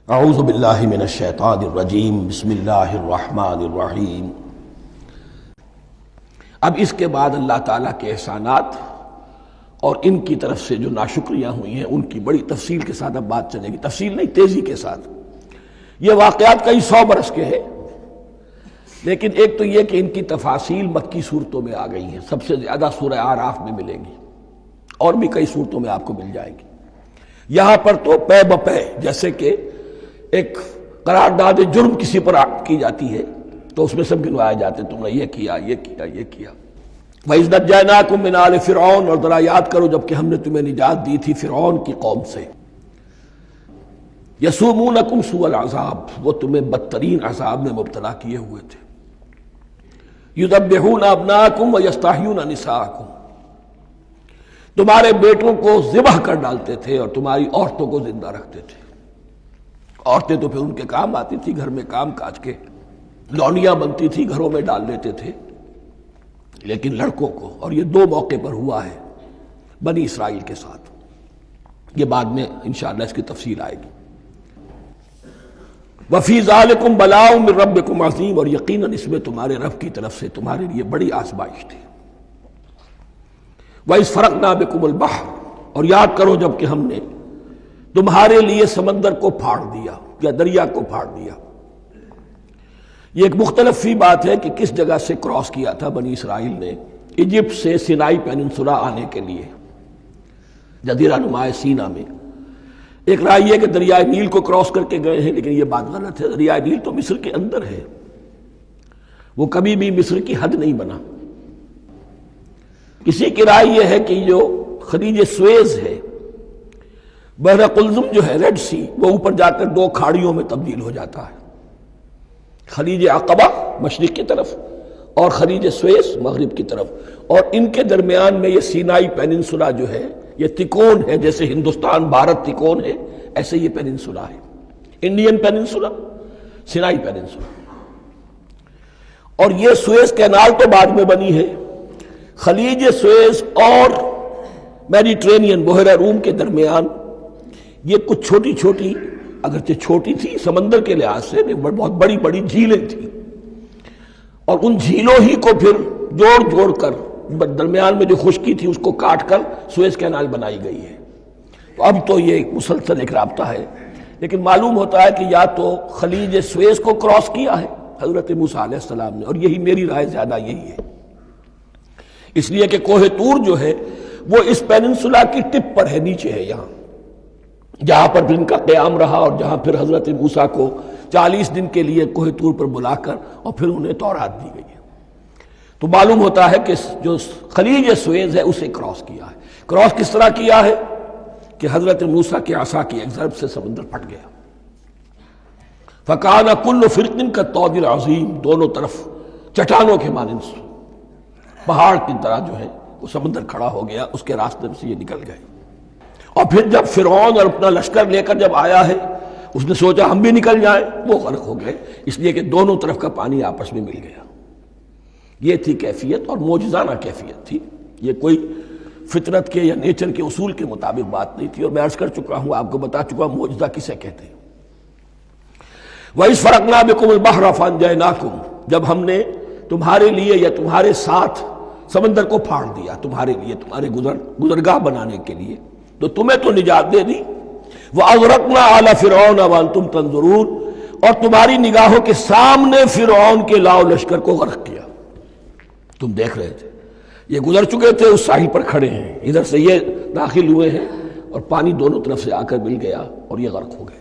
اعوذ باللہ من الشیطان الرجیم بسم اللہ الرحمن الرحیم۔ اب اس کے بعد اللہ تعالیٰ کے احسانات اور ان کی طرف سے جو ناشکریاں ہوئی ہیں ان کی بڑی تفصیل کے ساتھ اب بات چلے گی، تفصیل نہیں تیزی کے ساتھ۔ یہ واقعات کئی 100 برس کے ہیں، لیکن ایک تو یہ کہ ان کی تفاصیل مکی صورتوں میں آ گئی ہیں، سب سے زیادہ سورہ اعراف میں ملیں گی اور بھی کئی صورتوں میں آپ کو مل جائیں گی۔ یہاں پر تو پے بپے، جیسے کہ ایک قرارداد جرم کسی پر کی جاتی ہے تو اس میں سب گنوائے جاتے ہیں، تم نے یہ کیا یہ کیا یہ کیا۔ وَإِذْ نَجَّيْنَاكُم مِّنْ آلِ فِرْعَوْنَ، اور ذرا یاد کرو جب کہ ہم نے تمہیں نجات دی تھی فرعون کی قوم سے۔ يَسُومُونَكُمْ سُوءَ الْعَذَابِ، وہ تمہیں بدترین عذاب میں مبتلا کیے ہوئے تھے۔ يُذَبِّحُونَ أَبْنَاءَكُمْ وَيَسْتَحْيُونَ نِسَاءَكُمْ، تمہارے بیٹوں کو ذبح کر ڈالتے تھے اور تمہاری عورتوں کو زندہ رکھتے تھے۔ عورتیں تو پھر ان کے کام آتی تھی، گھر میں کام کاج کے لونیاں بنتی تھی، گھروں میں ڈال لیتے تھے، لیکن لڑکوں کو، اور یہ 2 موقع پر ہوا ہے بنی اسرائیل کے ساتھ، یہ بعد میں انشاءاللہ اس کی تفصیل آئے گی۔ وَفِي ذَلِكُمْ بَلَاءٌ مِّن رَبِّكُمْ عَظِيمٌ، اور یقیناً اس میں تمہارے رب کی طرف سے تمہارے لیے بڑی آزمائش تھی۔ وَإِذْ فَرَقْنَا بِكُمُ الْبَحْرَ، اور یاد کرو جب کہ ہم نے تمہارے لیے سمندر کو پھاڑ دیا یا دریا کو پھاڑ دیا۔ یہ ایک مختلف فی بات ہے کہ کس جگہ سے کراس کیا تھا بنی اسرائیل نے ایجپٹ سے سینائی پیننسولا آنے کے لیے، جزیرہ نما سینا میں۔ ایک رائے یہ کہ دریائے نیل کو کراس کر کے گئے ہیں، لیکن یہ بات غلط ہے۔ دریائے نیل تو مصر کے اندر ہے، وہ کبھی بھی مصر کی حد نہیں بنا۔ کسی کی رائے یہ ہے کہ جو خلیج سویز ہے، بحر قلزم جو ہے، ریڈ سی، وہ اوپر جا کر 2 کھاڑیوں میں تبدیل ہو جاتا ہے، خلیج عقبہ مشرق کی طرف اور خلیج سویز مغرب کی طرف، اور ان کے درمیان میں یہ سینائی پیننسولا جو ہے یہ تکون ہے، جیسے ہندوستان بھارت تکون ہے، ایسے یہ پیننسولا ہے، انڈین پیننسولا، سینائی پیننسولا۔ اور یہ سویز کینال تو بعد میں بنی ہے۔ خلیج سویز اور میڈیٹرینین بحیرہ روم کے درمیان یہ کچھ چھوٹی چھوٹی، اگرچہ چھوٹی تھی سمندر کے لحاظ سے، بہت بڑی بڑی جھیلیں تھیں، اور ان جھیلوں ہی کو پھر جوڑ جوڑ کر درمیان میں جو خشکی تھی اس کو کاٹ کر سویز کینال بنائی گئی ہے۔ تو اب تو یہ مسلسل ایک رابطہ ہے، لیکن معلوم ہوتا ہے کہ یا تو خلیج سویز کو کراس کیا ہے حضرت موسیٰ علیہ السلام نے، اور یہی میری رائے زیادہ یہی ہے، اس لیے کہ کوہ طور جو ہے وہ اس پیننسولا کی ٹپ پر ہے، نیچے ہے، یہاں جہاں پر پھر ان کا قیام رہا، اور جہاں پھر حضرت موسیٰ کو 40 دن کے لیے کوہ طور پر بلا کر اور پھر انہیں تورات دی گئی ہے۔ تو معلوم ہوتا ہے کہ جو خلیج سویز ہے اسے کراس کیا ہے۔ کراس کس طرح کیا ہے کہ حضرت موسیٰ کے عصا کی ایک ضرب سے سمندر پھٹ گیا۔ فَكَانَ كُلُّ فِرْقٍ كَالطَّوْدِ الْعَظِيمِ، دونوں طرف چٹانوں کے مانند پہاڑ کی طرح جو ہے وہ سمندر کھڑا ہو گیا، اس کے راستے سے یہ نکل گئے۔ اور پھر جب فرعون اور اپنا لشکر لے کر جب آیا ہے، اس نے سوچا ہم بھی نکل جائیں، وہ غرق ہو گئے، اس لیے کہ دونوں طرف کا پانی آپس میں مل گیا۔ یہ تھی کیفیت، اور معجزانہ کیفیت تھی، یہ کوئی فطرت کے یا نیچر کے اصول کے مطابق بات نہیں تھی، اور میں عرض کر چکا ہوں، آپ کو بتا چکا ہوں معجزہ کسے کہتے ہیں۔ وَإِذْ فَرَقْنَا بِكُمُ الْبَحْرَ فَأَنْجَيْنَاكُمْ، جب ہم نے تمہارے لیے یا تمہارے ساتھ سمندر کو پھاڑ دیا، تمہارے لیے، تمہارے گزرگاہ بنانے کے لیے، تو تمہیں تو نجات دے دی۔ وَأَغْرَقْنَا آلَ فِرْعَوْنَ وَأَنْتُمْ تَنظُرُونَ، اور تمہاری نگاہوں کے سامنے فرعون کے لاؤ لشکر کو غرق کیا، تم دیکھ رہے تھے، یہ گزر چکے تھے، اس ساحل پر کھڑے ہیں، ادھر سے یہ داخل ہوئے ہیں، اور پانی دونوں طرف سے آ کر مل گیا اور یہ غرق ہو گئے۔